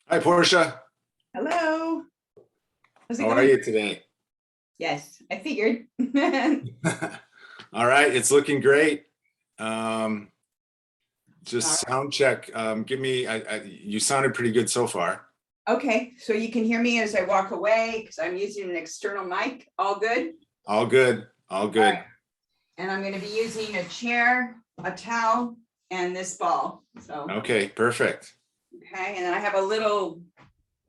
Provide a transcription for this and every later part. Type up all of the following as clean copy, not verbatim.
Hi, Portia. Hello. How's it How are going? you today? Yes, I figured. All right, it's looking great. All Just right. sound check. Give me, you sounded pretty good so far. Okay, so you can hear me as I walk away because I'm using an external mic. All good? All good, all All good. right. And I'm going to be using a chair, a towel, and this ball. So, Okay, perfect. okay. And then I have a little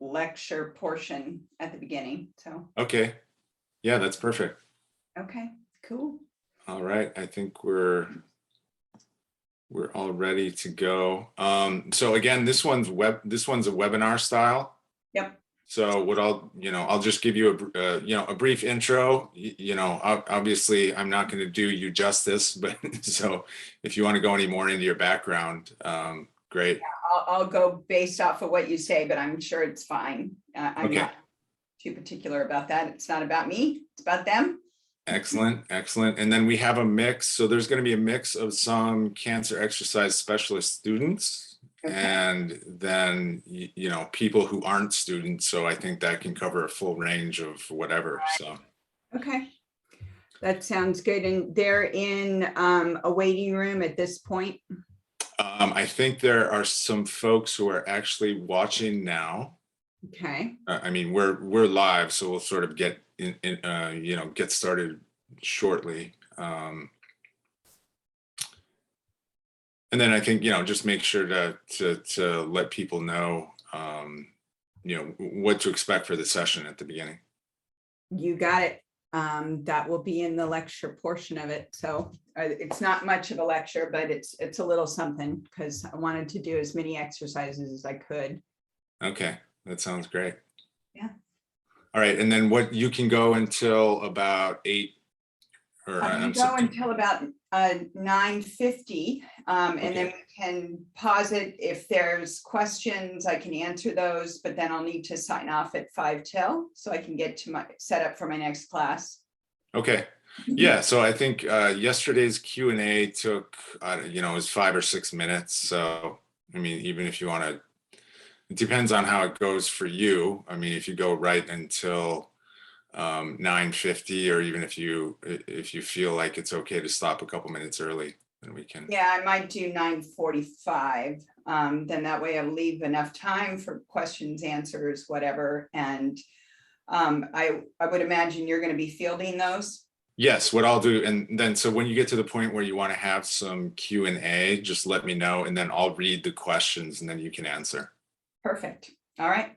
lecture portion at the beginning. So, Okay, yeah, that's perfect. okay, cool. All right, I think we're all ready to go. So again, this one's a webinar style. Yep. So what I'll just give you a brief intro. Obviously I'm not going to do you justice, but so if you want to go any more into your background, great. I'll go based off of what you say, but I'm sure it's fine. I'm Okay, not too particular about that. It's not about me. It's about them. excellent, excellent. And then we have a mix. So there's going to be a mix of some cancer exercise specialist students. Okay. And then, people who aren't students. So I think that can cover a full range of whatever. So. Okay, that sounds good. And they're in a waiting room at this point. I think there are some folks who are actually watching now. Okay, I mean, we're live, so we'll sort of get get started shortly. And then I think, just make sure to let people know, what to expect for the session at the beginning. you got it. That will be in the lecture portion of it. So it's not much of a lecture, but it's a little something because I wanted to do as many exercises as I could. Okay, that sounds great. Yeah. All right, and then what you can go until about 8, or I'm going to go until about 9:50, and then we can pause it. If there's questions, I can answer those, but then I'll need to sign off at 5 till so I can get to my setup for my next class. Okay. Yeah, so I think yesterday's Q&A took, it was 5 or 6 minutes. So, I mean, even if you want to, it depends on how it goes for you. I mean, if you go right until 9:50, or even if you feel like it's okay to stop a couple minutes early, then we can. Yeah, I might do 9:45. Then that way I'll leave enough time for questions, answers, whatever. And I would imagine you're going to be fielding those. Yes, what I'll do, and then so when you get to the point where you want to have some Q&A, just let me know, and then I'll read the questions, and then you can answer. Perfect. All right.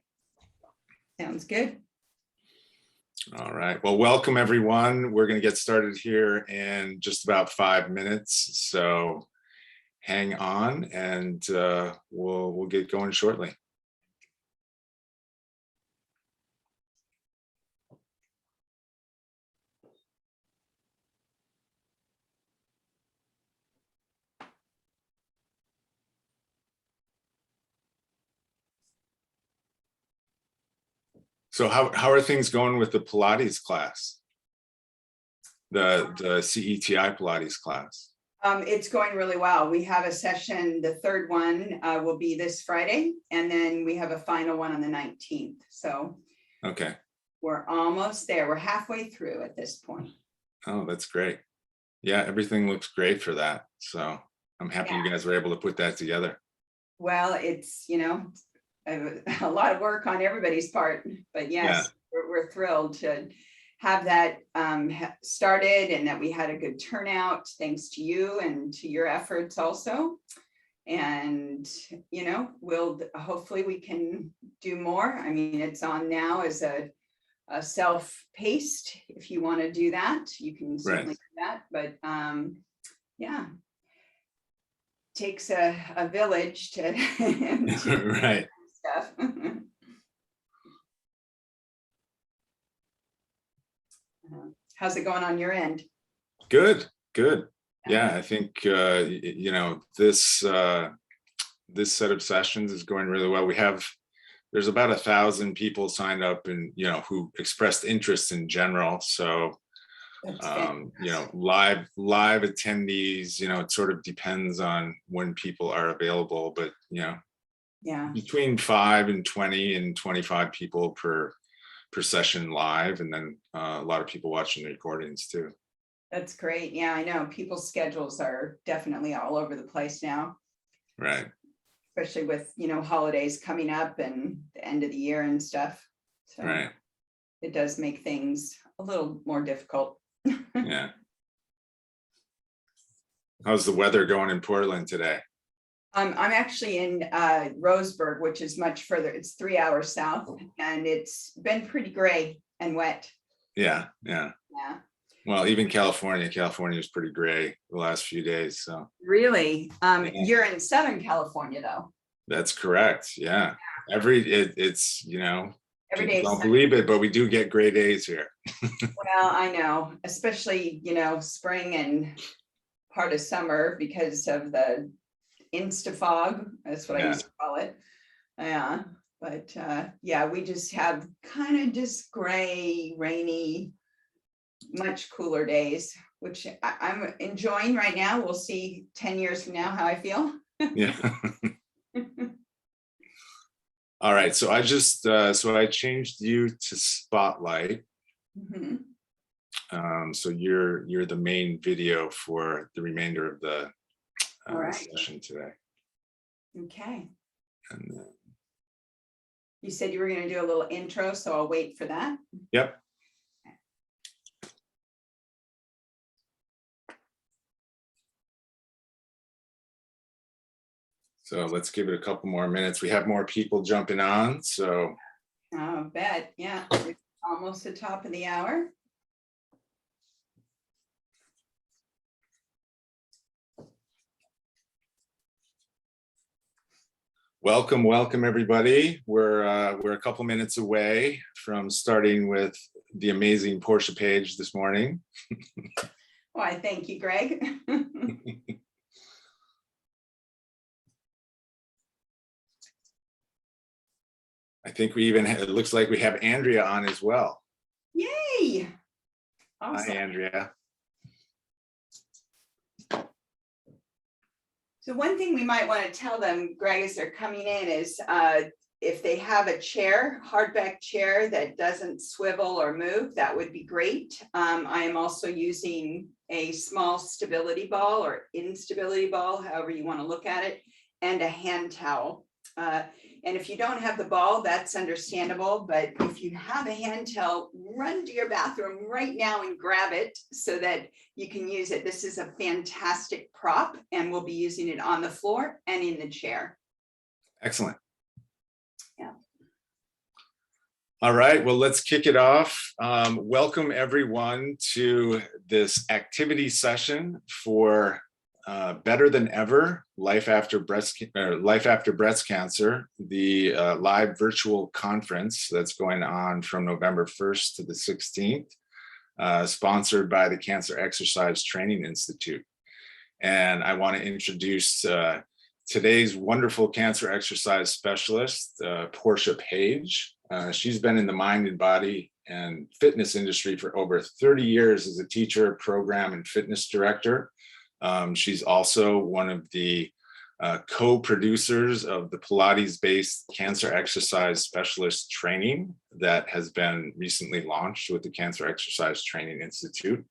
Sounds good. All right. Well, welcome everyone. We're going to get started here in just about 5 minutes. So hang on, and we'll get going shortly. So how are things going with the Pilates class? The CETI Pilates class? It's going really well. We have a session, the third one will be this Friday, and then we have a final one on the 19th. So okay, we're almost there. We're halfway through at this point. Oh, that's great. Yeah, everything looks great for that. So I'm happy you guys were able to put that together. Well, it's, a lot of work on everybody's part, but yes, we're thrilled to have that started and that we had a good turnout thanks to you and to your efforts also. And, hopefully we can do more. I mean, it's on now as a self-paced. If you want to do that, you can certainly do that. But yeah, takes a village to, Right. Stuff. How's it going on your end? Good. Yeah, I think this this set of sessions is going really well. There's about 1,000 people signed up, and who expressed interest in general. So live attendees, it sort of depends on when people are available, but Yeah. between 5 and 20 and 25 people per session live, and then a lot of people watching the recordings too. That's great. Yeah, I know people's schedules are definitely all over the place now. Right. Especially with, holidays coming up and the end of the year and stuff. So Right. it does make things a little more difficult. Yeah. How's the weather going in Portland today? I'm actually in Roseburg, which is much further. It's 3 hours south, and it's been pretty gray and wet. Yeah. Yeah. Well, even California was pretty gray the last few days. So really, yeah. You're in Southern California, though. That's correct. Yeah. Every day People don't believe it, but we do get gray days here. Well, I know, especially, spring and part of summer because of the insta fog. That's what I used to call it. Yeah. But we just have kind of just gray, rainy, much cooler days, which I'm enjoying right now. We'll see 10 years from now how I feel. Yeah. All right. So I just I changed you to Spotlight. Mm-hmm. So you're the main video for the remainder of the session today. Okay. And then, you said you were going to do a little intro, so I'll wait for that. Yep. So let's give it a couple more minutes. We have more people jumping on. So I'll bet. Yeah. It's almost the top of the hour. welcome everybody. We're a couple minutes away from starting with the amazing Portia Page this morning. Why, thank you, Greg. I think we even it looks like we have Andrea on as well. Yay! Awesome. Hi, Andrea. So one thing we might want to tell them, Greg, as they're coming in is if they have a chair, hardback chair that doesn't swivel or move, that would be great. I am also using a small stability ball or instability ball, however you want to look at it, and a hand towel. And if you don't have the ball, that's understandable. But if you have a hand towel, run to your bathroom right now and grab it so that you can use it. This is a fantastic prop, and we'll be using it on the floor and in the chair. Excellent. Yeah. All right, well, let's kick it off. Welcome everyone to this activity session for Better Than Ever, Life After Breast Cancer, the live virtual conference that's going on from November 1st to the 16th, sponsored by the Cancer Exercise Training Institute. And I want to introduce today's wonderful cancer exercise specialist, Portia Page. She's been in the mind and body and fitness industry for over 30 years as a teacher, program, and fitness director. She's also one of the co-producers of the Pilates-Based cancer exercise specialist training that has been recently launched with the Cancer Exercise Training Institute.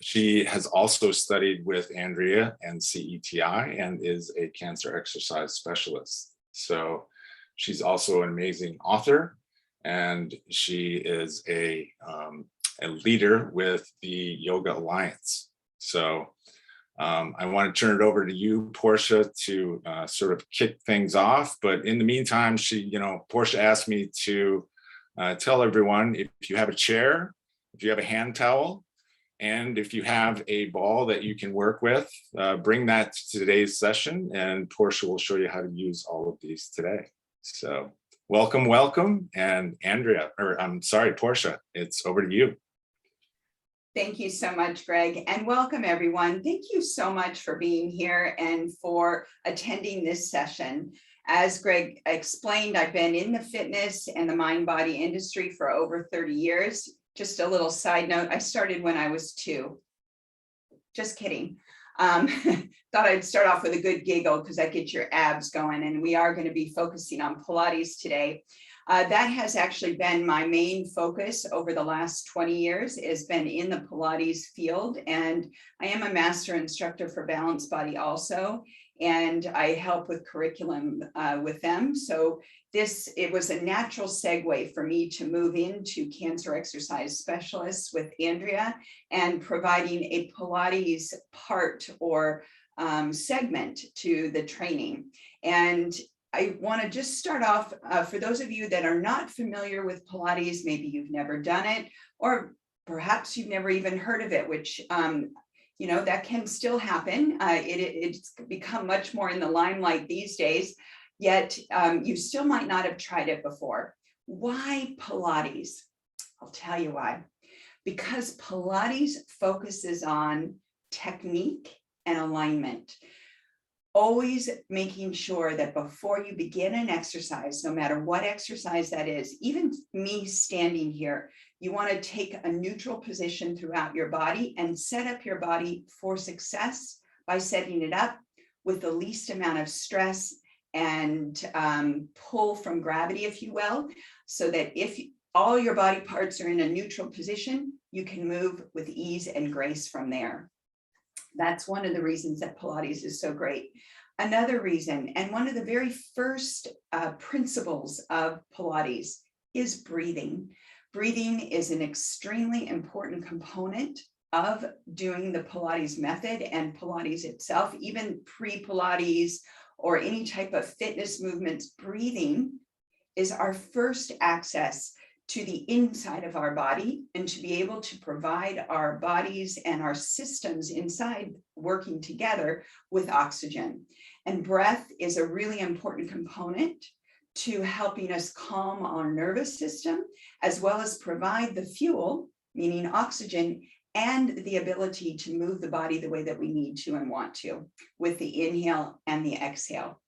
She has also studied with Andrea and CETI and is a cancer exercise specialist. So she's also an amazing author, and she is a leader with the Yoga Alliance. So I want to turn it over to you, Portia, to sort of kick things off. But in the meantime, Portia asked me to tell everyone, if you have a chair, if you have a hand towel, and if you have a ball that you can work with, bring that to today's session, and Portia will show you how to use all of these today. So welcome. And Portia, it's over to you. Thank you so much, Greg, and welcome everyone. Thank you so much for being here and for attending this session. As Greg explained, I've been in the fitness and the mind-body industry for over 30 years. Just a little side note, I started when I was 2. Just kidding. Thought I'd start off with a good giggle because that gets your abs going, and we are going to be focusing on Pilates today. That has actually been my main focus over the last 20 years, has been in the Pilates field, and I am a master instructor for Balanced Body also, and I help with curriculum with them. So it was a natural segue for me to move into cancer exercise specialists with Andrea and providing a Pilates part or segment to the training. And I want to just start off for those of you that are not familiar with Pilates, maybe you've never done it, or perhaps you've never even heard of it, which that can still happen. It's become much more in the limelight these days, yet you still might not have tried it before. Why Pilates? I'll tell you why. Because Pilates focuses on technique and alignment. Always making sure that before you begin an exercise, no matter what exercise that is, even me standing here, you want to take a neutral position throughout your body and set up your body for success by setting it up with the least amount of stress and pull from gravity, if you will, so that if all your body parts are in a neutral position, you can move with ease and grace from there. That's one of the reasons that Pilates is so great. Another reason, and one of the very first principles of Pilates, is breathing. Breathing is an extremely important component of doing the Pilates method and Pilates itself. Even pre-Pilates or any type of fitness movements, breathing is our first access to the inside of our body and to be able to provide our bodies and our systems inside working together with oxygen. And breath is a really important component to helping us calm our nervous system, as well as provide the fuel, meaning oxygen, and the ability to move the body the way that we need to and want to with the inhale and the exhale.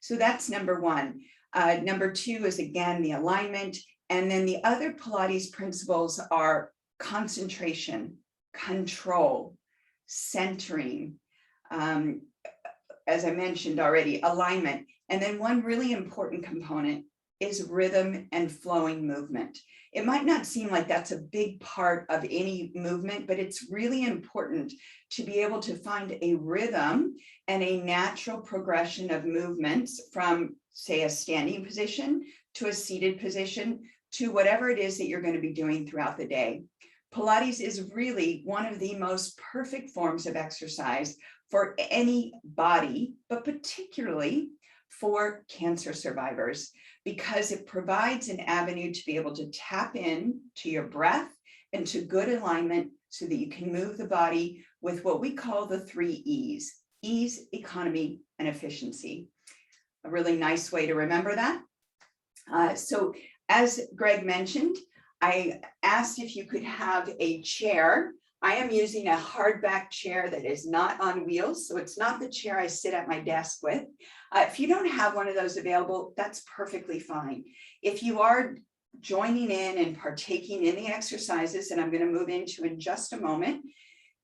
So that's number one. Number two is, again, the alignment. And then the other Pilates principles are concentration, control, centering, as I mentioned already, alignment. And then one really important component is rhythm and flowing movement. It might not seem like that's a big part of any movement, but it's really important to be able to find a rhythm and a natural progression of movements from, say, a standing position to a seated position to whatever it is that you're going to be doing throughout the day. Pilates is really one of the most perfect forms of exercise for any body, but particularly for cancer survivors, because it provides an avenue to be able to tap in to your breath and to good alignment so that you can move the body with what we call the 3 E's: ease, economy, and efficiency. A really nice way to remember that. So as Greg mentioned, I asked if you could have a chair. I am using a hardback chair that is not on wheels, so it's not the chair I sit at my desk with. If you don't have one of those available, that's perfectly fine. If you are joining in and partaking in the exercises, and I'm going to move into in just a moment,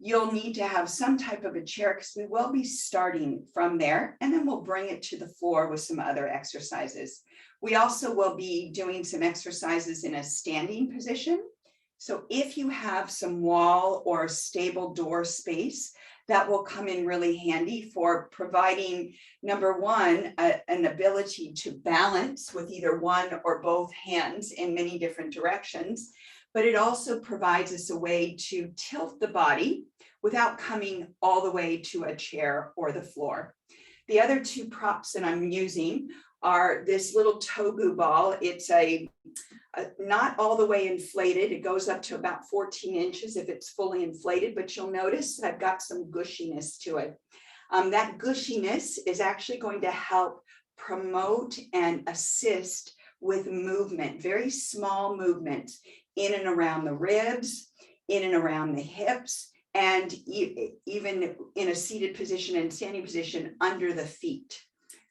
you'll need to have some type of a chair because we will be starting from there, and then we'll bring it to the floor with some other exercises. We also will be doing some exercises in a standing position. So if you have some wall or stable door space, that will come in really handy for providing, number one, an ability to balance with either one or both hands in many different directions. But it also provides us a way to tilt the body without coming all the way to a chair or the floor. The other 2 props that I'm using are this little togu ball. It's not all the way inflated. It goes up to about 14 inches if it's fully inflated, but you'll notice that I've got some gushiness to it. That gushiness is actually going to help promote and assist with movement, very small movements in and around the ribs, in and around the hips, and even in a seated position and standing position under the feet.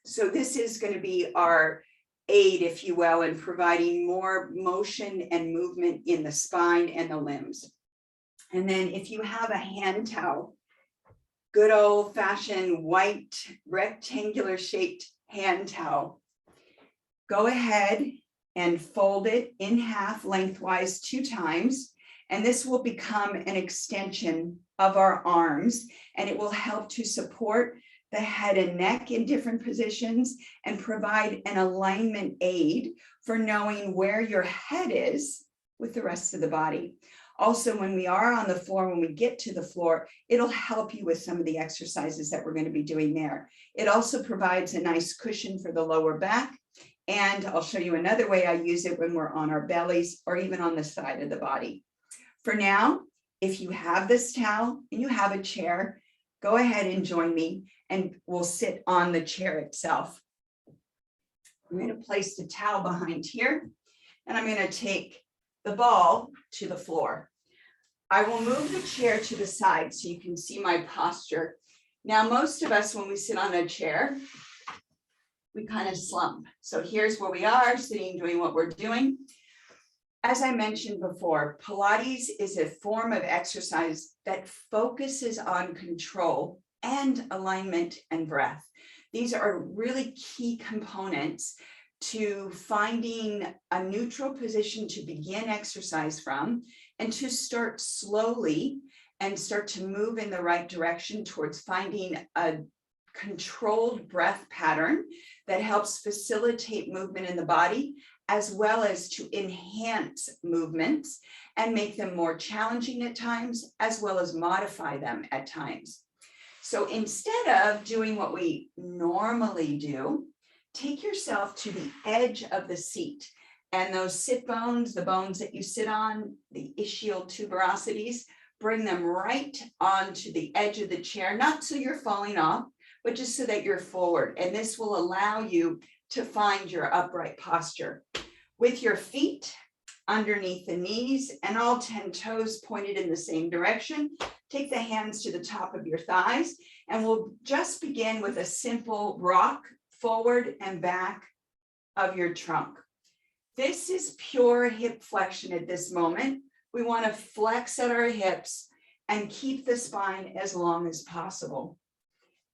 So this is going to be our aid, if you will, in providing more motion and movement in the spine and the limbs. And then if you have a hand towel, good old fashioned white rectangular shaped hand towel. Go ahead and fold it in half lengthwise 2 times, and this will become an extension of our arms, and it will help to support the head and neck in different positions and provide an alignment aid for knowing where your head is with the rest of the body. Also, when we are on the floor, when we get to the floor, it'll help you with some of the exercises that we're going to be doing there. It also provides a nice cushion for the lower back. And I'll show you another way I use it when we're on our bellies or even on the side of the body. For now, if you have this towel and you have a chair, go ahead and join me and we'll sit on the chair itself. I'm going to place the towel behind here and I'm going to take the ball to the floor. I will move the chair to the side so you can see my posture. Now, most of us, when we sit on a chair, we kind of slump. So here's where we are sitting, doing what we're doing. As I mentioned before, Pilates is a form of exercise that focuses on control and alignment and breath. These are really key components to finding a neutral position to begin exercise from and to start slowly and start to move in the right direction towards finding a controlled breath pattern that helps facilitate movement in the body, as well as to enhance movements and make them more challenging at times, as well as modify them at times. So instead of doing what we normally do, take yourself to the edge of the seat, and those sit bones, the bones that you sit on, the ischial tuberosities, bring them right onto the edge of the chair, not so you're falling off, but just so that you're forward. And this will allow you to find your upright posture. With your feet underneath the knees and all 10 toes pointed in the same direction, take the hands to the top of your thighs, and we'll just begin with a simple rock forward and back of your trunk. This is pure hip flexion at this moment. We want to flex at our hips and keep the spine as long as possible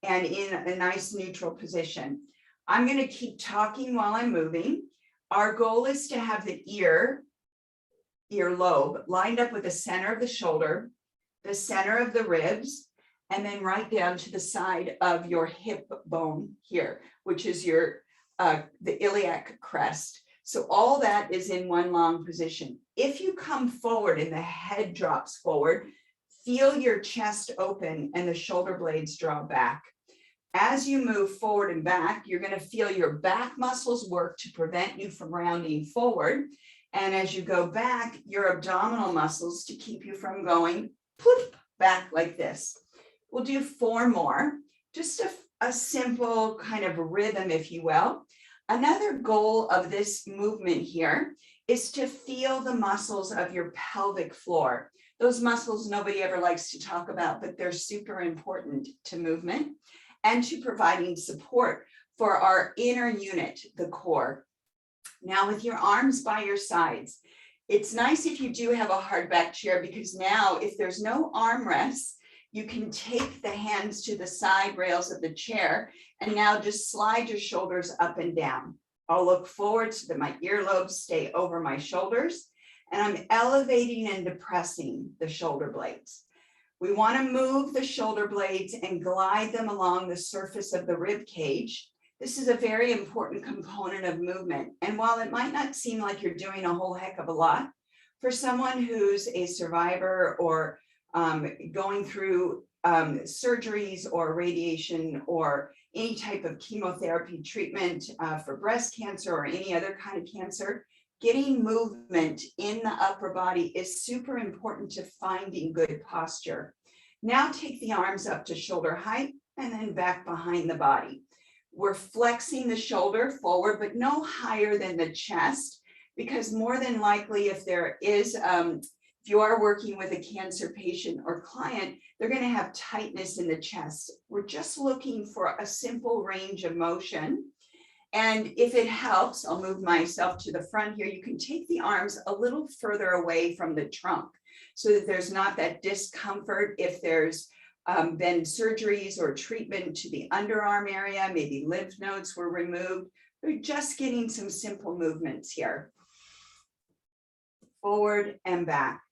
and in a nice neutral position. I'm going to keep talking while I'm moving. Our goal is to have the earlobe lined up with the center of the shoulder, the center of the ribs, and then right down to the side of your hip bone here, which is your the iliac crest. So all that is in one long position. If you come forward and the head drops forward, feel your chest open and the shoulder blades draw back. As you move forward and back, you're going to feel your back muscles work to prevent you from rounding forward. And as you go back, your abdominal muscles to keep you from going poof, back like this. We'll do 4 more, just a simple kind of rhythm, if you will. Another goal of this movement here is to feel the muscles of your pelvic floor. Those muscles nobody ever likes to talk about, but they're super important to movement and to providing support for our inner unit, the core. Now with your arms by your sides, it's nice if you do have a hard back chair, because now if there's no armrests, you can take the hands to the side rails of the chair and now just slide your shoulders up and down. I'll look forward so that my earlobes stay over my shoulders, and I'm elevating and depressing the shoulder blades. We want to move the shoulder blades and glide them along the surface of the rib cage. This is a very important component of movement. And while it might not seem like you're doing a whole heck of a lot, for someone who's a survivor or going through surgeries or radiation or any type of chemotherapy treatment for breast cancer or any other kind of cancer, getting movement in the upper body is super important to finding good posture. Now take the arms up to shoulder height and then back behind the body. We're flexing the shoulder forward, but no higher than the chest, because more than likely if there is, if you are working with a cancer patient or client, they're going to have tightness in the chest. We're just looking for a simple range of motion. And if it helps, I'll move myself to the front here. You can take the arms a little further away from the trunk so that there's not that discomfort if there's been surgeries or treatment to the underarm area, maybe lymph nodes were removed. We're just getting some simple movements here. Forward and back.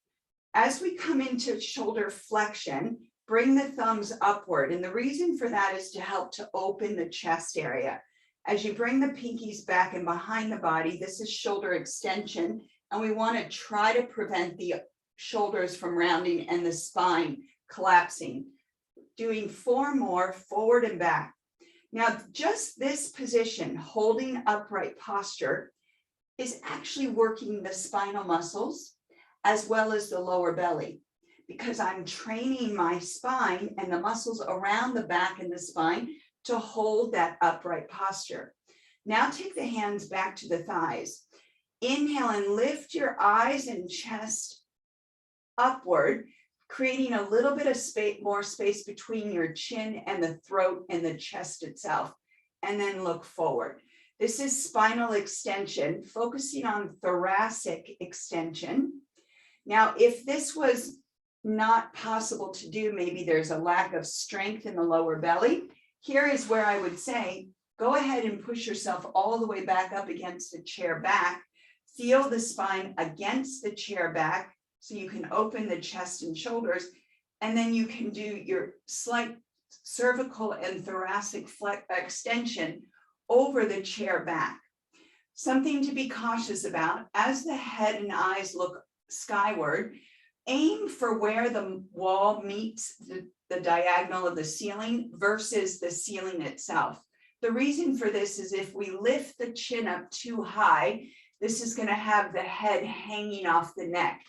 As we come into shoulder flexion, bring the thumbs upward. And the reason for that is to help to open the chest area. As you bring the pinkies back and behind the body, this is shoulder extension. And we want to try to prevent the shoulders from rounding and the spine collapsing. Doing 4 more, forward and back. Now, just this position, holding upright posture, is actually working the spinal muscles as well as the lower belly, because I'm training my spine and the muscles around the back and the spine to hold that upright posture. Now take the hands back to the thighs. Inhale and lift your eyes and chest upward, creating a little bit of more space between your chin and the throat and the chest itself, and then look forward. This is spinal extension, focusing on thoracic extension. Now, if this was not possible to do, maybe there's a lack of strength in the lower belly, here is where I would say, go ahead and push yourself all the way back up against the chair back. Feel the spine against the chair back so you can open the chest and shoulders, and then you can do your slight cervical and thoracic extension over the chair back. Something to be cautious about, as the head and eyes look skyward, aim for where the wall meets the diagonal of the ceiling versus the ceiling itself. The reason for this is if we lift the chin up too high, this is going to have the head hanging off the neck.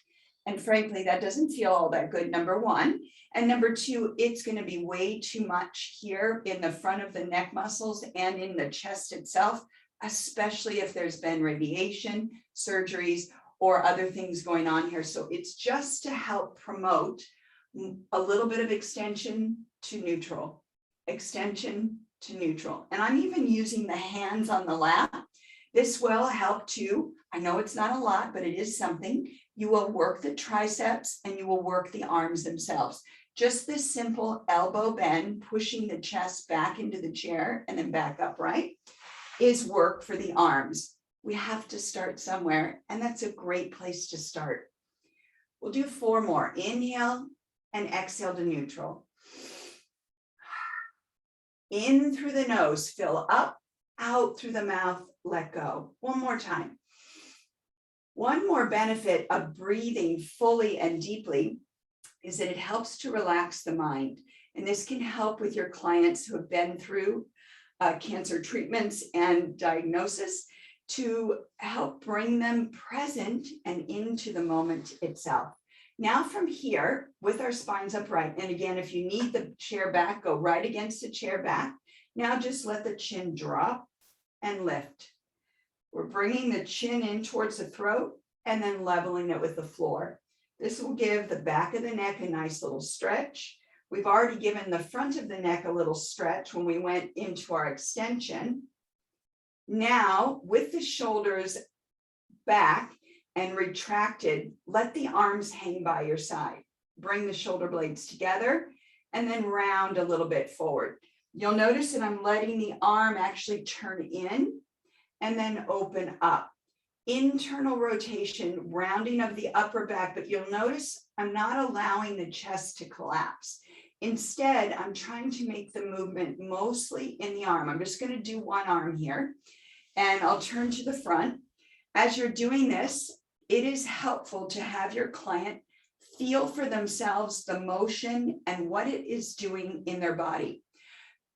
And frankly, that doesn't feel all that good, number one. And number two, it's going to be way too much here in the front of the neck muscles and in the chest itself, especially if there's been radiation, surgeries, or other things going on here. So it's just to help promote a little bit of extension to neutral, extension to neutral. And I'm even using the hands on the lap. This will help to, I know it's not a lot, but it is something. You will work the triceps and you will work the arms themselves. Just this simple elbow bend, pushing the chest back into the chair and then back upright, is work for the arms. We have to start somewhere, and that's a great place to start. We'll do 4 more. Inhale and exhale to neutral. In through the nose, fill up, out through the mouth, let go. 1 more time. One more benefit of breathing fully and deeply is that it helps to relax the mind. And this can help with your clients who have been through cancer treatments and diagnosis, to help bring them present and into the moment itself. Now from here, with our spines upright, and again, if you need the chair back, go right against the chair back. Now just let the chin drop and lift. We're bringing the chin in towards the throat and then leveling it with the floor. This will give the back of the neck a nice little stretch. We've already given the front of the neck a little stretch when we went into our extension. Now, with the shoulders back and retracted, let the arms hang by your side. Bring the shoulder blades together and then round a little bit forward. You'll notice that I'm letting the arm actually turn in and then open up. Internal rotation, rounding of the upper back, but you'll notice I'm not allowing the chest to collapse. Instead, I'm trying to make the movement mostly in the arm. I'm just going to do one arm here, and I'll turn to the front. As you're doing this, it is helpful to have your client feel for themselves the motion and what it is doing in their body.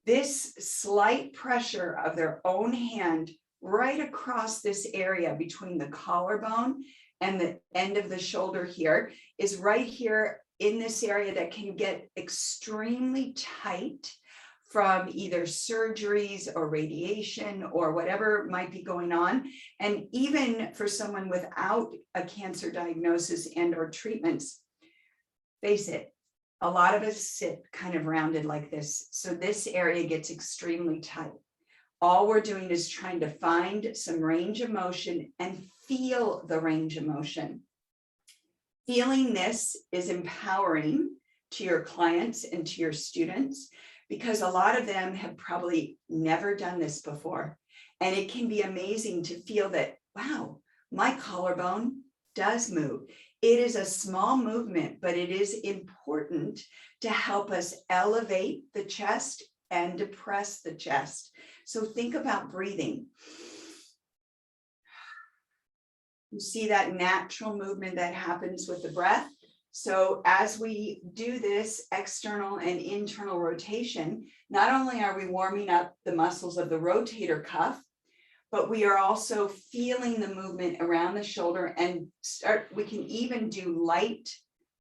This slight pressure of their own hand right across this area between the collarbone and the end of the shoulder here is right here in this area that can get extremely tight from either surgeries or radiation or whatever might be going on. And even for someone without a cancer diagnosis and or treatments, face it, a lot of us sit kind of rounded like this. So this area gets extremely tight. All we're doing is trying to find some range of motion and feel the range of motion. Feeling this is empowering to your clients and to your students, because a lot of them have probably never done this before. And it can be amazing to feel that, wow, my collarbone does move. It is a small movement, but it is important to help us elevate the chest and depress the chest. So think about breathing. You see that natural movement that happens with the breath. So as we do this external and internal rotation, not only are we warming up the muscles of the rotator cuff, but we are also feeling the movement around the shoulder, and we can even do light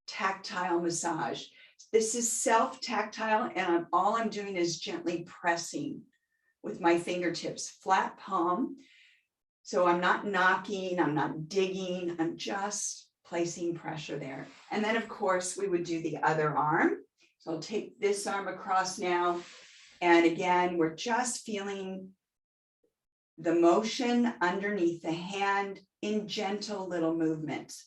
tactile massage. This is self-tactile, and all I'm doing is gently pressing with my fingertips, flat palm. So I'm not knocking, I'm not digging, I'm just placing pressure there. And then of course we would do the other arm. So I'll take this arm across now. And again, we're just feeling the motion underneath the hand in gentle little movements.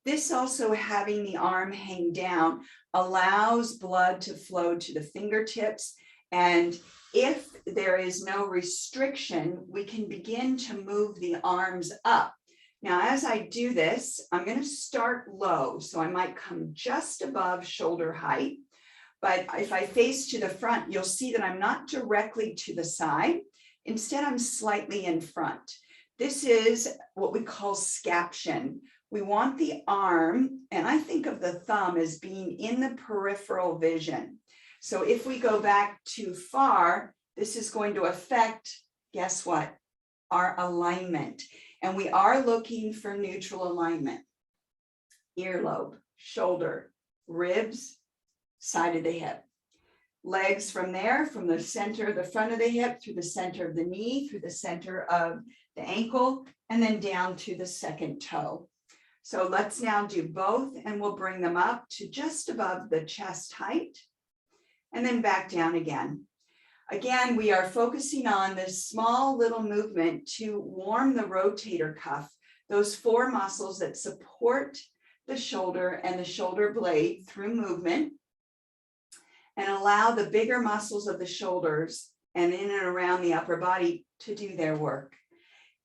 This also, having the arm hang down, allows blood to flow to the fingertips. And if there is no restriction, we can begin to move the arms up. Now, as I do this, I'm going to start low. So I might come just above shoulder height. But if I face to the front, you'll see that I'm not directly to the side. Instead, I'm slightly in front. This is what we call scaption. We want the arm, and I think of the thumb as being in the peripheral vision. So if we go back too far, this is going to affect, guess what? Our alignment. And we are looking for neutral alignment. Earlobe, shoulder, ribs, side of the hip. Legs from there, from the center, the front of the hip, through the center of the knee, through the center of the ankle, and then down to the second toe. So let's now do both, and we'll bring them up to just above the chest height, and then back down again. Again, we are focusing on this small little movement to warm the rotator cuff, those four muscles that support the shoulder and the shoulder blade through movement, and allow the bigger muscles of the shoulders and in and around the upper body to do their work.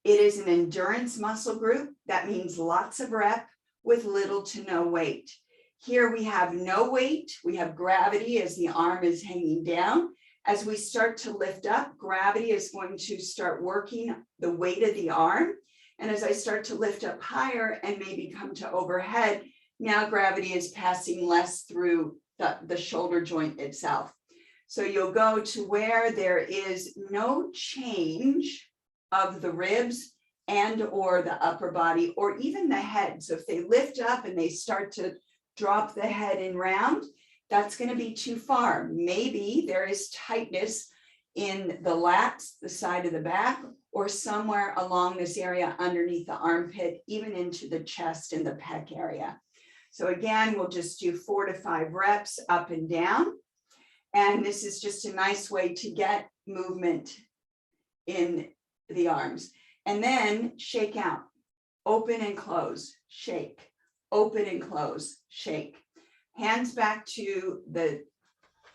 It is an endurance muscle group. That means lots of rep with little to no weight. Here we have no weight. We have gravity as the arm is hanging down. As we start to lift up, gravity is going to start working the weight of the arm. And as I start to lift up higher and maybe come to overhead, now gravity is passing less through the shoulder joint itself. So you'll go to where there is no change of the ribs and or the upper body or even the head. So if they lift up and they start to drop the head in round, that's going to be too far. Maybe there is tightness in the lats, the side of the back, or somewhere along this area underneath the armpit, even into the chest and the pec area. So again, we'll just do 4 to 5 reps up and down. And this is just a nice way to get movement in the arms. And then shake out, open and close, shake, open and close, shake. Hands back to the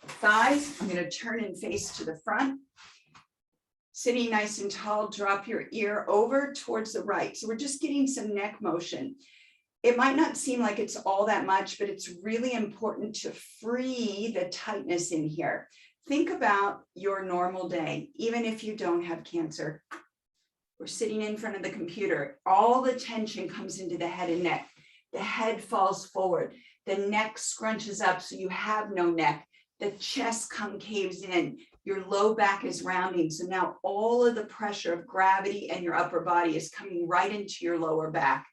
thighs. I'm going to turn and face to the front. Sitting nice and tall, drop your ear over towards the right. So we're just getting some neck motion. It might not seem like it's all that much, but it's really important to free the tightness in here. Think about your normal day, even if you don't have cancer. We're sitting in front of the computer. All the tension comes into the head and neck. The head falls forward. The neck scrunches up so you have no neck. The chest concaves in. Your low back is rounding. So now all of the pressure of gravity and your upper body is coming right into your lower back.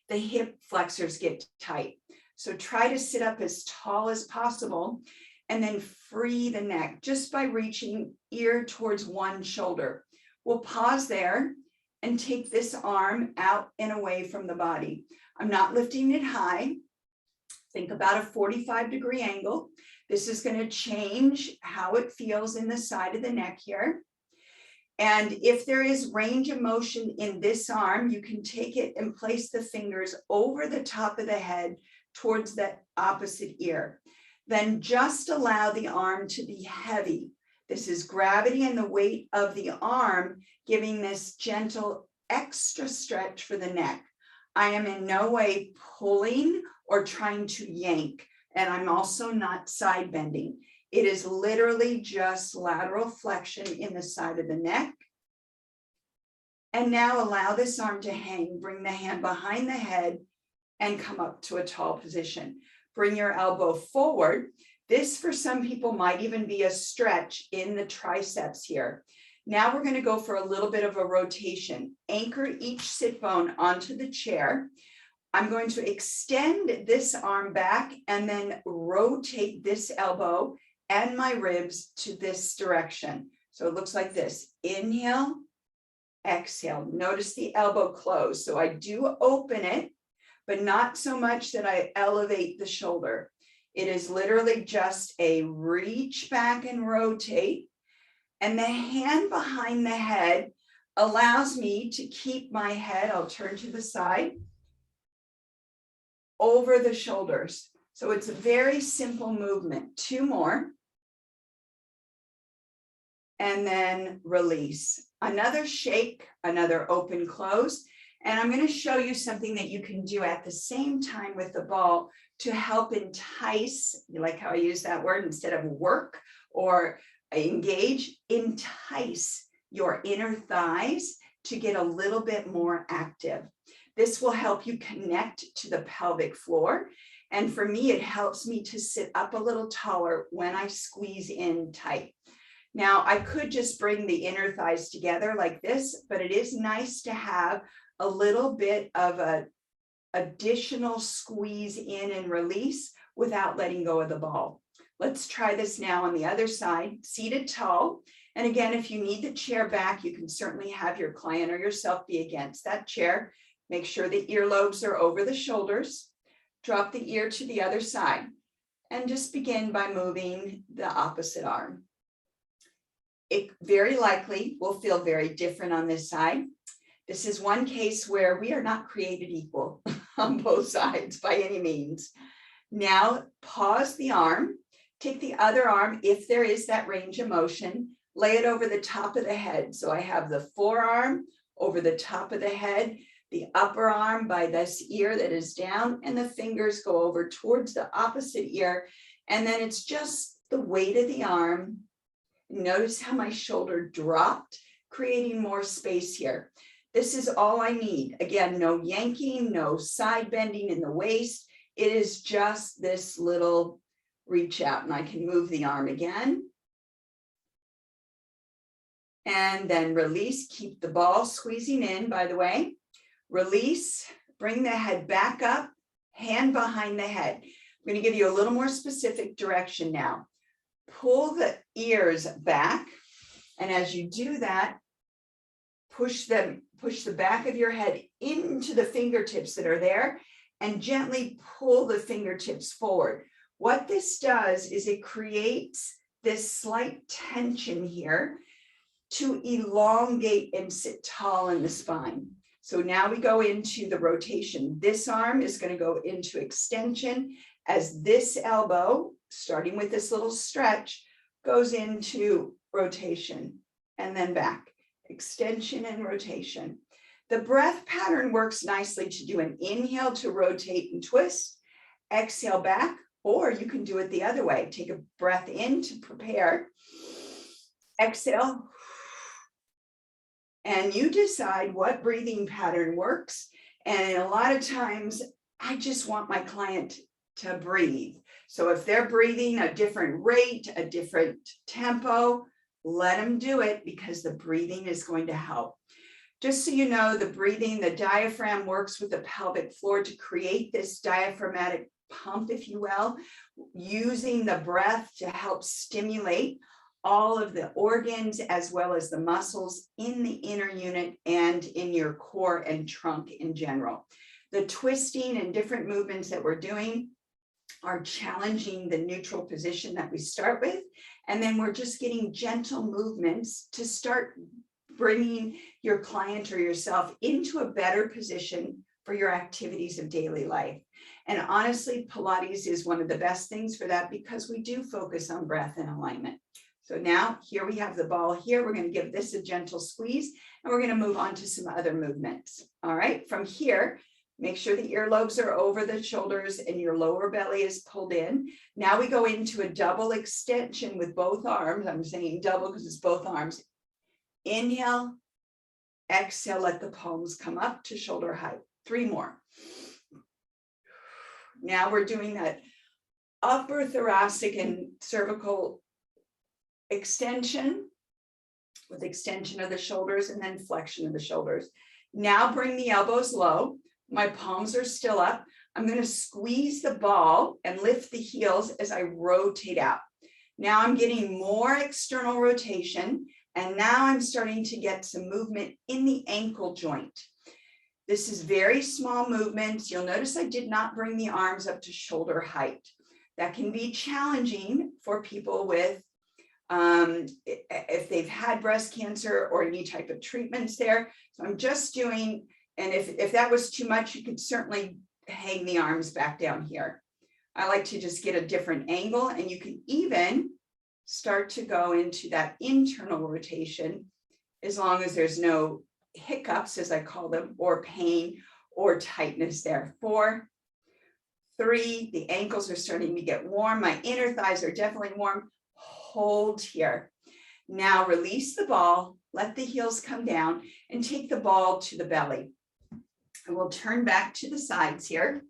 The hip flexors get tight. So try to sit up as tall as possible and then free the neck just by reaching ear towards one shoulder. We'll pause there and take this arm out and away from the body. I'm not lifting it high. Think about a 45-degree angle. This is going to change how it feels in the side of the neck here. And if there is range of motion in this arm, you can take it and place the fingers over the top of the head towards the opposite ear. Then just allow the arm to be heavy. This is gravity and the weight of the arm, giving this gentle extra stretch for the neck. I am in no way pulling or trying to yank, and I'm also not side bending. It is literally just lateral flexion in the side of the neck. And now allow this arm to hang. Bring the hand behind the head and come up to a tall position. Bring your elbow forward. This, for some people, might even be a stretch in the triceps here. Now we're going to go for a little bit of a rotation. Anchor each sit bone onto the chair. I'm going to extend this arm back and then rotate this elbow and my ribs to this direction. So it looks like this. Inhale, exhale. Notice the elbow close. So I do open it, but not so much that I elevate the shoulder. It is literally just a reach back and rotate. And the hand behind the head allows me to keep my head, I'll turn to the side, over the shoulders. So it's a very simple movement. 2 more. And then release. Another shake, another open close. And I'm going to show you something that you can do at the same time with the ball to help entice, you like how I use that word instead of work or engage, entice your inner thighs to get a little bit more active. This will help you connect to the pelvic floor. And for me, it helps me to sit up a little taller when I squeeze in tight. Now, I could just bring the inner thighs together like this, but it is nice to have a little bit of an additional squeeze in and release without letting go of the ball. Let's try this now on the other side, seated tall. And again, if you need the chair back, you can certainly have your client or yourself be against that chair. Make sure the earlobes are over the shoulders. Drop the ear to the other side and just begin by moving the opposite arm. It very likely will feel very different on this side. This is one case where we are not created equal on both sides by any means. Now pause the arm, take the other arm, if there is that range of motion, lay it over the top of the head. So I have the forearm over the top of the head, the upper arm by this ear that is down, and the fingers go over towards the opposite ear. And then it's just the weight of the arm. Notice how my shoulder dropped, creating more space here. This is all I need. Again, no yanking, no side bending in the waist. It is just this little reach out, and I can move the arm again. And then release, keep the ball squeezing in, by the way. Release, bring the head back up, hand behind the head. I'm going to give you a little more specific direction now. Pull the ears back, and as you do that, push the back of your head into the fingertips that are there and gently pull the fingertips forward. What this does is it creates this slight tension here to elongate and sit tall in the spine. So now we go into the rotation. This arm is going to go into extension as this elbow, starting with this little stretch, goes into rotation and then back, extension and rotation. The breath pattern works nicely to do an inhale to rotate and twist, exhale back, or you can do it the other way. Take a breath in to prepare, exhale, and you decide what breathing pattern works. And a lot of times I just want my client to breathe. So if they're breathing a different rate, a different tempo, let them do it because the breathing is going to help. Just so you know, the breathing, the diaphragm works with the pelvic floor to create this diaphragmatic pump, if you will, using the breath to help stimulate all of the organs as well as the muscles in the inner unit and in your core and trunk in general. The twisting and different movements that we're doing are challenging the neutral position that we start with. And then we're just getting gentle movements to start bringing your client or yourself into a better position for your activities of daily life. And honestly, Pilates is one of the best things for that because we do focus on breath and alignment. So now here we have the ball here. We're going to give this a gentle squeeze and we're going to move on to some other movements. All right, from here, make sure the earlobes are over the shoulders and your lower belly is pulled in. Now we go into a double extension with both arms. I'm saying double because it's both arms. Inhale, exhale, let the palms come up to shoulder height. 3 more. Now we're doing that upper thoracic and cervical extension with extension of the shoulders and then flexion of the shoulders. Now bring the elbows low. My palms are still up. I'm going to squeeze the ball and lift the heels as I rotate out. Now I'm getting more external rotation, and now I'm starting to get some movement in the ankle joint. This is very small movements. You'll notice I did not bring the arms up to shoulder height. That can be challenging for people with, if they've had breast cancer or any type of treatments there. So I'm just doing, and if that was too much, you could certainly hang the arms back down here. I like to just get a different angle, and you can even start to go into that internal rotation as long as there's no hiccups, as I call them, or pain or tightness there. 4, 3, the ankles are starting to get warm. My inner thighs are definitely warm. Hold here. Now release the ball, let the heels come down and take the ball to the belly. And we'll turn back to the sides here.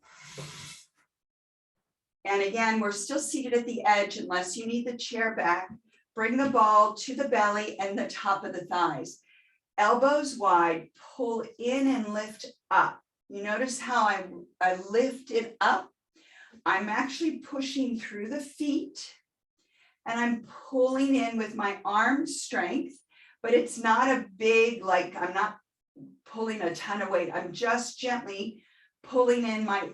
And again, we're still seated at the edge unless you need the chair back. Bring the ball to the belly and the top of the thighs. Elbows wide, pull in and lift up. You notice how I lift it up? I'm actually pushing through the feet and I'm pulling in with my arm strength, but it's not a big, like I'm not pulling a ton of weight. I'm just gently pulling in my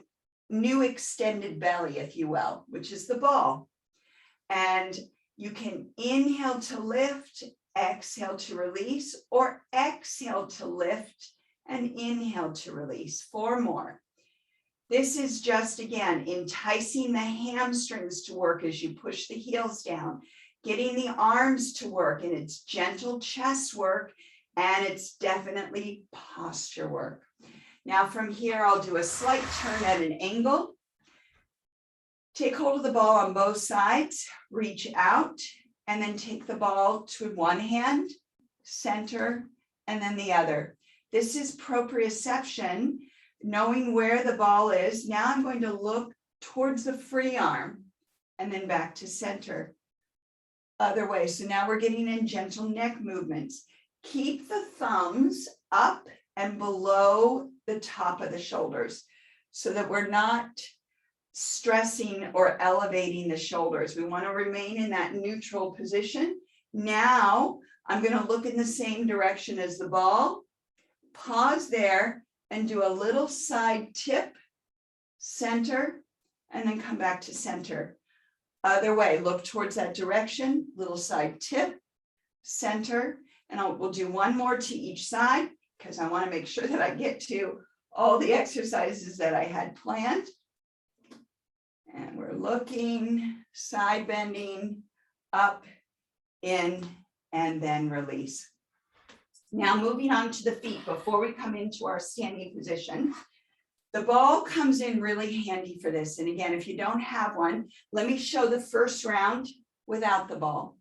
new extended belly, if you will, which is the ball. And you can inhale to lift, exhale to release, or exhale to lift and inhale to release. 4 more. This is just, again, enticing the hamstrings to work as you push the heels down, getting the arms to work, and it's gentle chest work, and it's definitely posture work. Now from here, I'll do a slight turn at an angle. Take hold of the ball on both sides, reach out, and then take the ball to one hand, center, and then the other. This is proprioception, knowing where the ball is. Now I'm going to look towards the free arm and then back to center. Other way. So now we're getting in gentle neck movements. Keep the thumbs up and below the top of the shoulders so that we're not stressing or elevating the shoulders. We want to remain in that neutral position. Now I'm going to look in the same direction as the ball, pause there and do a little side tip, center, and then come back to center. Other way, look towards that direction, little side tip, center, and we'll do one more to each side because I want to make sure that I get to all the exercises that I had planned. And we're looking, side bending, up, in, and then release. Now moving on to the feet before we come into our standing position. The ball comes in really handy for this. And again, if you don't have one, let me show the first round without the ball.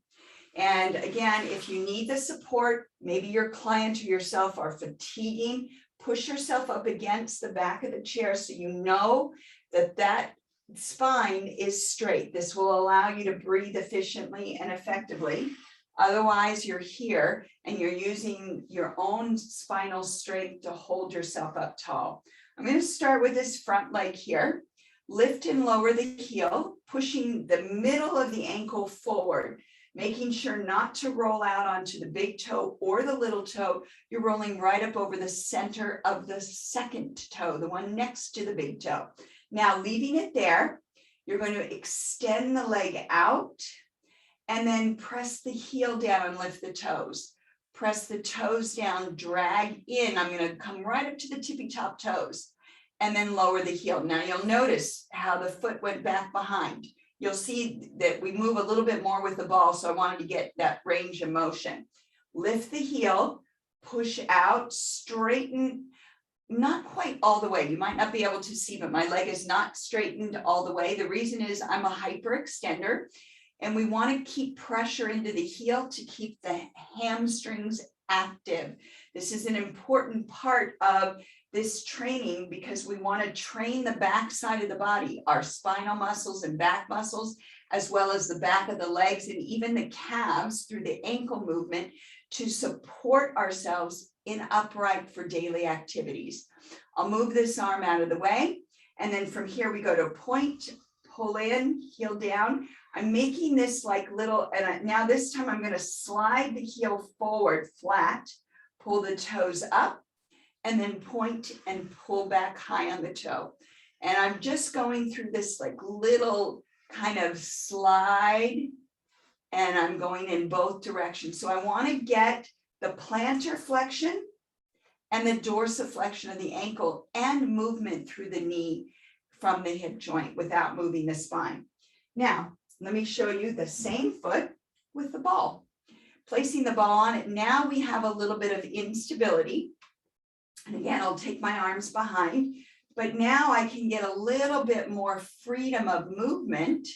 And again, if you need the support, maybe your client or yourself are fatiguing, push yourself up against the back of the chair so you know that that spine is straight. This will allow you to breathe efficiently and effectively. Otherwise, you're here and you're using your own spinal strength to hold yourself up tall. I'm going to start with this front leg here. Lift and lower the heel, pushing the middle of the ankle forward, making sure not to roll out onto the big toe or the little toe. You're rolling right up over the center of the second toe, the one next to the big toe. Now, leaving it there, you're going to extend the leg out and then press the heel down and lift the toes. Press the toes down, drag in. I'm going to come right up to the tippy top toes. and then lower the heel. Now you'll notice how the foot went back behind. You'll see that we move a little bit more with the ball, so I wanted to get that range of motion. Lift the heel, push out, straighten, not quite all the way. You might not be able to see, but my leg is not straightened all the way. The reason is I'm a hyperextender, and we want to keep pressure into the heel to keep the hamstrings active. This is an important part of this training because we want to train the back side of the body, our spinal muscles and back muscles, as well as the back of the legs and even the calves through the ankle movement to support ourselves in upright for daily activities. I'll move this arm out of the way. And then from here, we go to point, pull in, heel down. I'm making this like little, and now this time I'm going to slide the heel forward flat, pull the toes up, and then point and pull back high on the toe. And I'm just going through this like little kind of slide, and I'm going in both directions. So I want to get the plantar flexion and the dorsiflexion of the ankle and movement through the knee from the hip joint without moving the spine. Now, let me show you the same foot with the ball. Placing the ball on it, now we have a little bit of instability. And again, I'll take my arms behind, but now I can get a little bit more freedom of movement,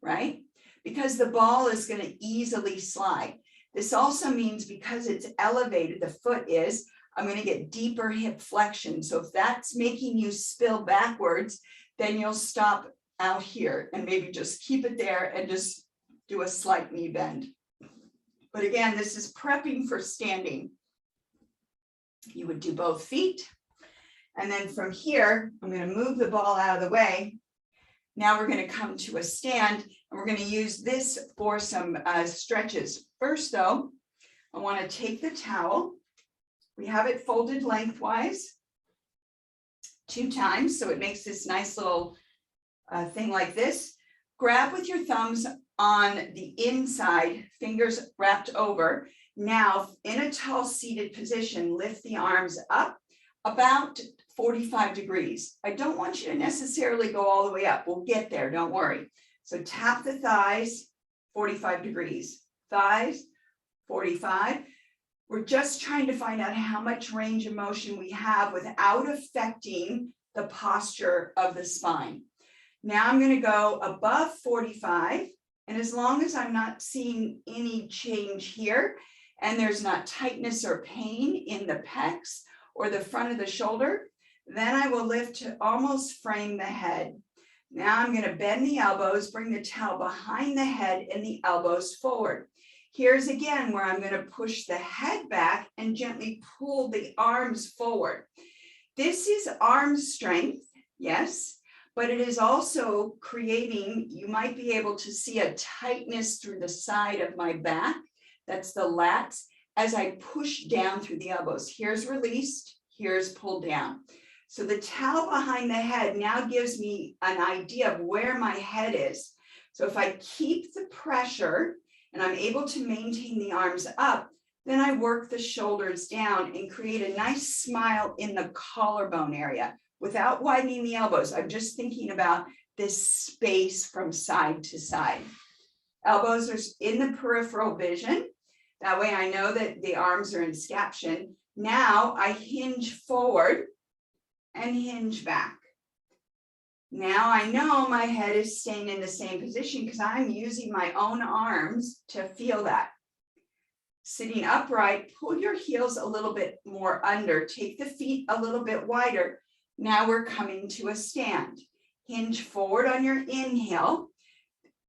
right? Because the ball is going to easily slide. This also means because it's elevated, the foot is, I'm going to get deeper hip flexion. So if that's making you spill backwards, then you'll stop out here and maybe just keep it there and just do a slight knee bend. But again, this is prepping for standing. You would do both feet. And then from here, I'm going to move the ball out of the way. Now we're going to come to a stand, and we're going to use this for some stretches. First though, I want to take the towel. We have it folded lengthwise 2 times, so it makes this nice little thing like this. Grab with your thumbs on the inside, fingers wrapped over. Now, in a tall seated position, lift the arms up about 45 degrees. I don't want you to necessarily go all the way up. We'll get there, don't worry. So tap the thighs, 45 degrees. Thighs, 45. We're just trying to find out how much range of motion we have without affecting the posture of the spine. Now I'm going to go above 45, and as long as I'm not seeing any change here, and there's not tightness or pain in the pecs or the front of the shoulder, then I will lift to almost frame the head. Now I'm going to bend the elbows, bring the towel behind the head and the elbows forward. Here's again where I'm going to push the head back and gently pull the arms forward. This is arm strength, yes, but it is also creating, you might be able to see a tightness through the side of my back. That's the lats as I push down through the elbows. Here's released, here's pulled down. So the towel behind the head now gives me an idea of where my head is. So if I keep the pressure and I'm able to maintain the arms up, then I work the shoulders down and create a nice smile in the collarbone area without widening the elbows. I'm just thinking about this space from side to side. Elbows are in the peripheral vision. That way I know that the arms are in scaption. Now I hinge forward and hinge back. Now I know my head is staying in the same position because I'm using my own arms to feel that. Sitting upright, pull your heels a little bit more under, take the feet a little bit wider. Now we're coming to a stand. Hinge forward on your inhale.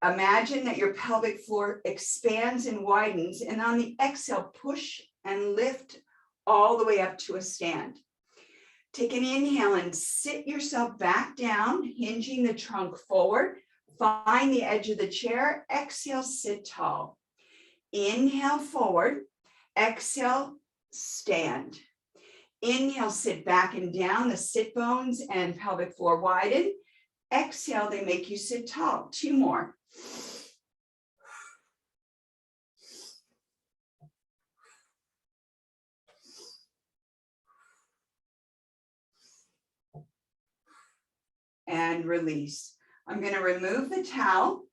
Imagine that your pelvic floor expands and widens, and on the exhale, push and lift all the way up to a stand. Take an inhale and sit yourself back down, hinging the trunk forward. Find the edge of the chair. Exhale, sit tall. Inhale forward. Exhale, stand. Inhale, sit back and down. The sit bones and pelvic floor widen. Exhale, they make you sit tall. 2 more. and release. I'm going to remove the towel.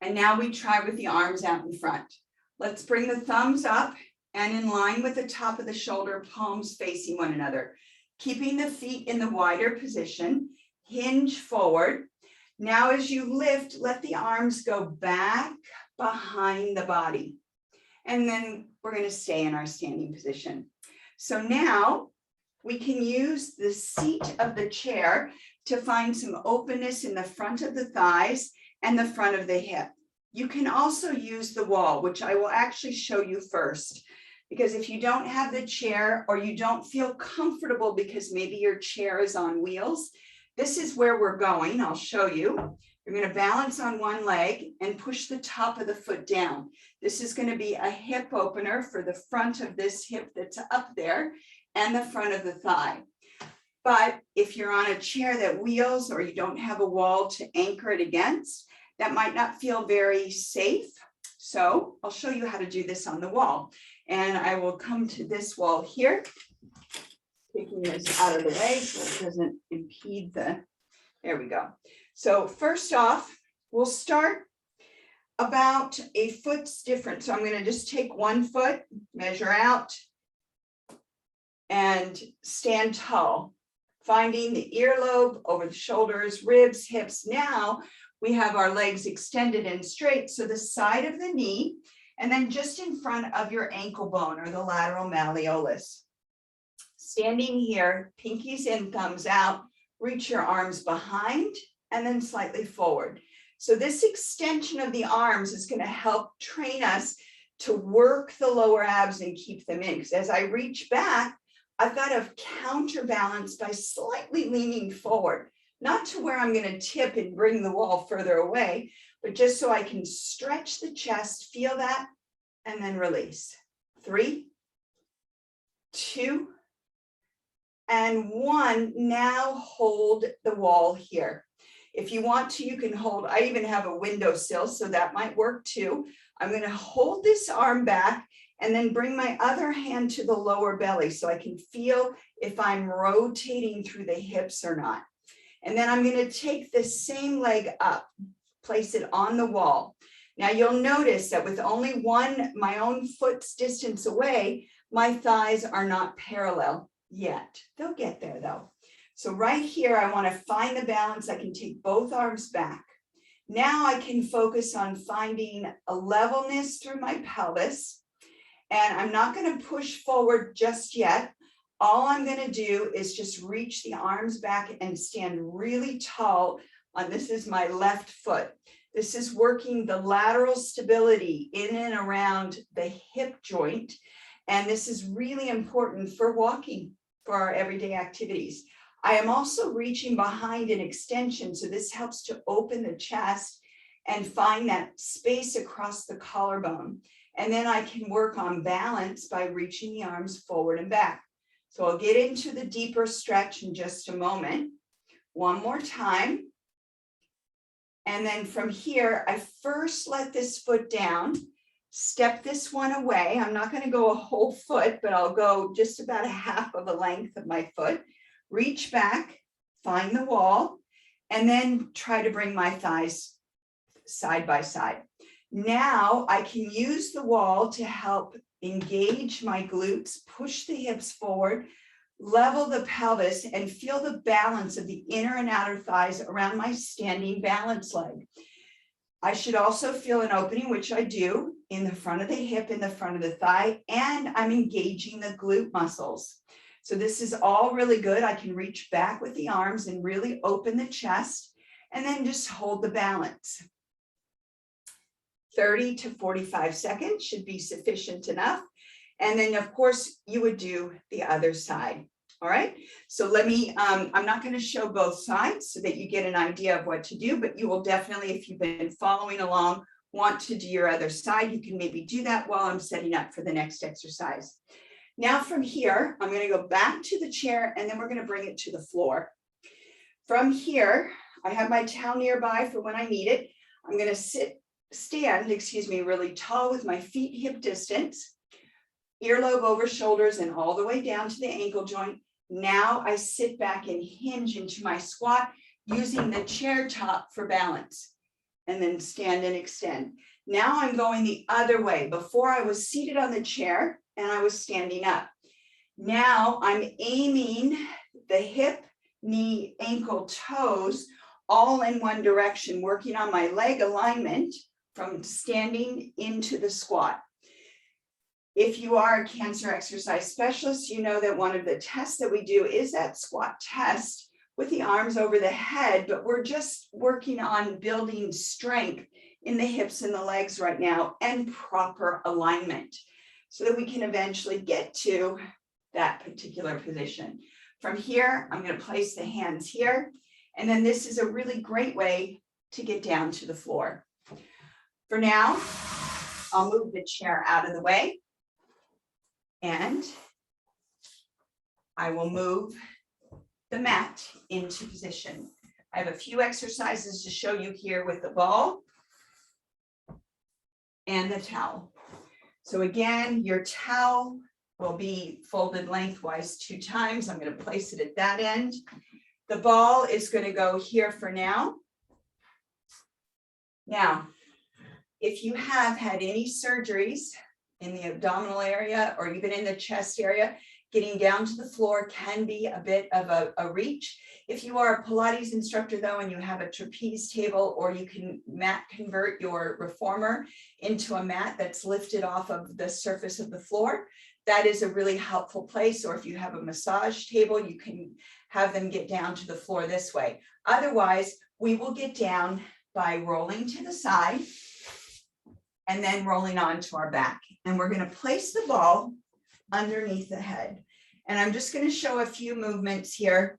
And now we try with the arms out in front. Let's bring the thumbs up and in line with the top of the shoulder, palms facing one another. Keeping the feet in the wider position, hinge forward. Now as you lift, let the arms go back behind the body. And then we're going to stay in our standing position. So now we can use the seat of the chair to find some openness in the front of the thighs and the front of the hip. You can also use the wall, which I will actually show you first, because if you don't have the chair or you don't feel comfortable because maybe your chair is on wheels, this is where we're going. I'll show you. You're going to balance on one leg and push the top of the foot down. This is going to be a hip opener for the front of this hip that's up there and the front of the thigh. But if you're on a chair that wheels or you don't have a wall to anchor it against, that might not feel very safe. So I'll show you how to do this on the wall. And I will come to this wall here, taking this out of the way so it doesn't impede the, there we go. So first off, we'll start about a foot's difference. So I'm going to just take 1 foot, measure out, and stand tall, finding the earlobe over the shoulders, ribs, hips. Now we have our legs extended and straight. So the side of the knee, and then just in front of your ankle bone or the lateral malleolus. Standing here, pinkies in, thumbs out, reach your arms behind and then slightly forward. So this extension of the arms is going to help train us to work the lower abs and keep them in. Because as I reach back, I've got to counterbalance by slightly leaning forward, not to where I'm going to tip and bring the wall further away, but just so I can stretch the chest, feel that, and then release. 3, 2, and 1. Now hold the wall here. If you want to, you can hold, I even have a windowsill, so that might work too. I'm going to hold this arm back and then bring my other hand to the lower belly so I can feel if I'm rotating through the hips or not. And then I'm going to take the same leg up, place it on the wall. Now you'll notice that with only my own foot's distance away, my thighs are not parallel yet. They'll get there though. So right here, I want to find the balance. I can take both arms back. Now I can focus on finding a levelness through my pelvis. And I'm not going to push forward just yet. All I'm going to do is just reach the arms back and stand really tall on, this is my left foot. This is working the lateral stability in and around the hip joint. And this is really important for walking, for our everyday activities. I am also reaching behind an extension. So this helps to open the chest and find that space across the collarbone. And then I can work on balance by reaching the arms forward and back. So I'll get into the deeper stretch in just a moment. One more time. And then from here, I first let this foot down, step this one away. I'm not going to go a whole foot, but I'll go just about a half of the length of my foot. Reach back, find the wall, and then try to bring my thighs side by side. Now I can use the wall to help engage my glutes, push the hips forward, level the pelvis, and feel the balance of the inner and outer thighs around my standing balance leg. I should also feel an opening, which I do, in the front of the hip, in the front of the thigh, and I'm engaging the glute muscles. So this is all really good. I can reach back with the arms and really open the chest, and then just hold the balance. 30 to 45 seconds should be sufficient enough. And then of course you would do the other side. All right. So let me, I'm not going to show both sides so that you get an idea of what to do, but you will definitely, if you've been following along, want to do your other side, you can maybe do that while I'm setting up for the next exercise. Now from here, I'm going to go back to the chair and then we're going to bring it to the floor. From here, I have my towel nearby for when I need it. I'm going to stand really tall with my feet hip distance, earlobe over shoulders and all the way down to the ankle joint. Now I sit back and hinge into my squat, using the chair top for balance, and then stand and extend. Now I'm going the other way. Before I was seated on the chair and I was standing up. Now I'm aiming the hip, knee, ankle, toes all in one direction, working on my leg alignment from standing into the squat. If you are a cancer exercise specialist, you know that one of the tests that we do is that squat test with the arms over the head, but we're just working on building strength in the hips and the legs right now and proper alignment so that we can eventually get to that particular position. From here, I'm going to place the hands here, and then this is a really great way to get down to the floor. For now, I'll move the chair out of the way, and I will move the mat into position. I have a few exercises to show you here with the ball and the towel. So again, your towel will be folded lengthwise 2 times. I'm going to place it at that end. The ball is going to go here for now. Now, if you have had any surgeries in the abdominal area or even in the chest area, getting down to the floor can be a bit of a reach. If you are a Pilates instructor though, and you have a trapeze table, or you can mat convert your reformer into a mat that's lifted off of the surface of the floor, that is a really helpful place. Or if you have a massage table, you can have them get down to the floor this way. Otherwise, we will get down by rolling to the side and then rolling onto our back. And we're going to place the ball underneath the head. And I'm just going to show a few movements here.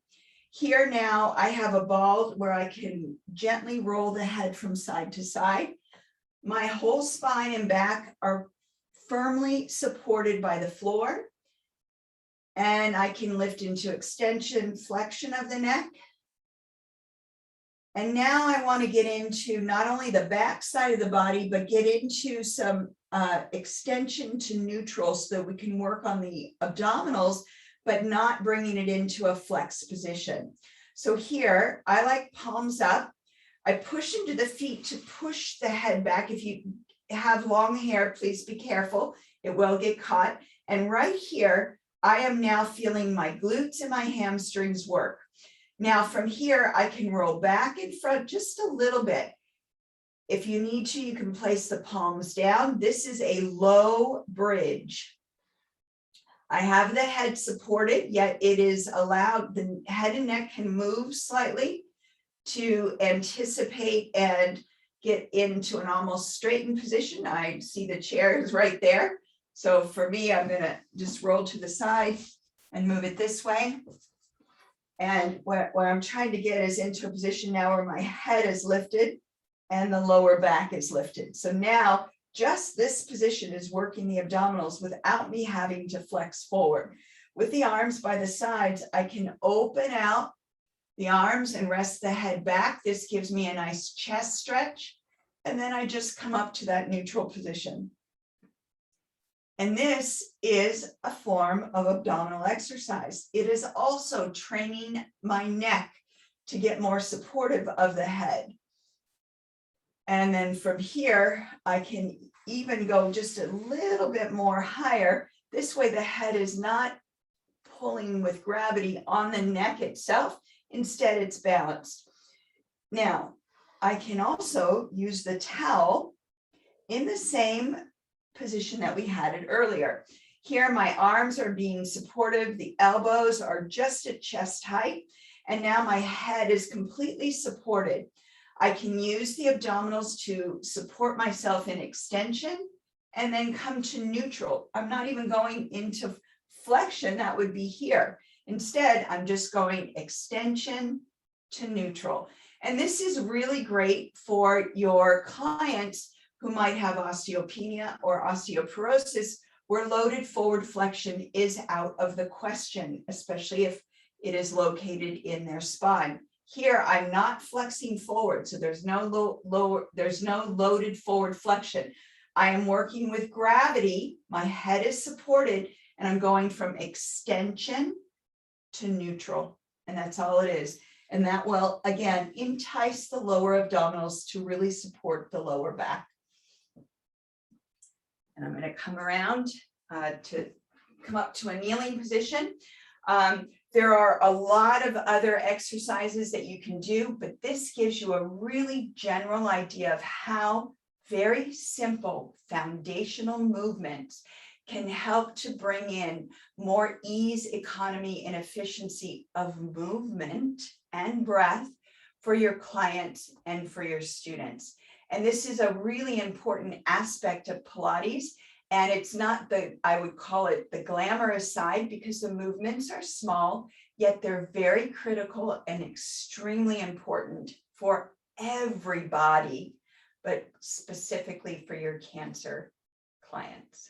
Here now I have a ball where I can gently roll the head from side to side. My whole spine and back are firmly supported by the floor. And I can lift into extension, flexion of the neck. And now I want to get into not only the back side of the body, but get into some extension to neutral so that we can work on the abdominals, but not bringing it into a flex position. So here, I like palms up. I push into the feet to push the head back. If you have long hair, please be careful. It will get caught. And right here, I am now feeling my glutes and my hamstrings work. Now from here, I can roll back in front just a little bit. If you need to, you can place the palms down. This is a low bridge. I have the head supported, yet it is allowed, the head and neck can move slightly to anticipate and get into an almost straightened position. I see the chair is right there. So for me, I'm going to just roll to the side and move it this way. And what I'm trying to get is into a position now where my head is lifted and the lower back is lifted. So now just this position is working the abdominals without me having to flex forward. With the arms by the sides, I can open out the arms and rest the head back. This gives me a nice chest stretch. And then I just come up to that neutral position. And this is a form of abdominal exercise. It is also training my neck to get more supportive of the head. And then from here, I can even go just a little bit more higher. This way, the head is not pulling with gravity on the neck itself. Instead, it's balanced. Now, I can also use the towel in the same position that we had it earlier. Here, my arms are being supportive. The elbows are just at chest height. And now my head is completely supported. I can use the abdominals to support myself in extension and then come to neutral. I'm not even going into flexion, that would be here. Instead, I'm just going extension to neutral. And this is really great for your clients who might have osteopenia or osteoporosis, where loaded forward flexion is out of the question, especially if it is located in their spine. Here, I'm not flexing forward, so there's no loaded forward flexion. I am working with gravity. My head is supported, and I'm going from extension to neutral, and that's all it is. And that will, again, entice the lower abdominals to really support the lower back. And I'm going to come around to come up to a kneeling position. There are a lot of other exercises that you can do, but this gives you a really general idea of how very simple foundational movements can help to bring in more ease, economy, and efficiency of movement and breath for your clients and for your students. And this is a really important aspect of Pilates. And it's not the, I would call it the glamorous side, because the movements are small, yet they're very critical and extremely important for everybody, but specifically for your cancer clients.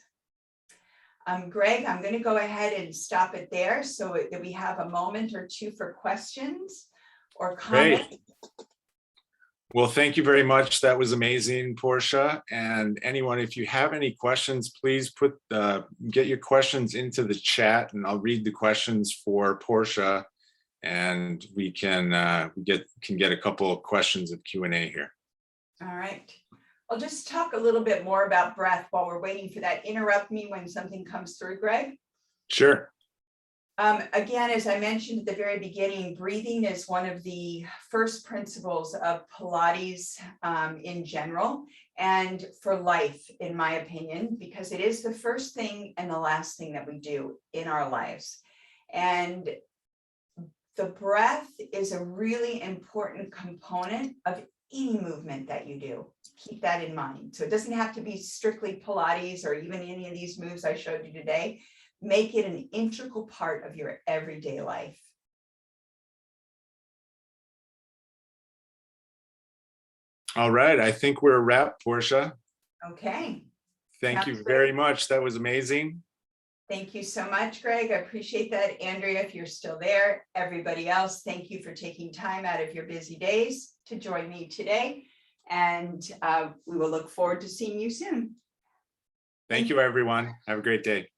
Greg, I'm going to go ahead and stop it there so that we have a moment or two for questions or comments. Great. Well, thank you very much. That was amazing, Portia. And anyone, if you have any questions, please get your questions into the chat, and I'll read the questions for Portia, and we can get a couple of questions of Q&A here. All right. I'll just talk a little bit more about breath while we're waiting for that. Interrupt me when something comes through, Greg. Sure. Again, as I mentioned at the very beginning, breathing is one of the first principles of Pilates in general, and for life, in my opinion, because it is the first thing and the last thing that we do in our lives. And the breath is a really important component of any movement that you do. Keep that in mind. So it doesn't have to be strictly Pilates or even any of these moves I showed you today. Make it an integral part of your everyday life. All right. I think we're a wrap, Portia. Okay. Thank you very much. That was amazing. Thank you so much, Greg. I appreciate that. Andrea, if you're still there, everybody else, thank you for taking time out of your busy days to join me today. And we will look forward to seeing you soon. Thank you, everyone. Have a great day.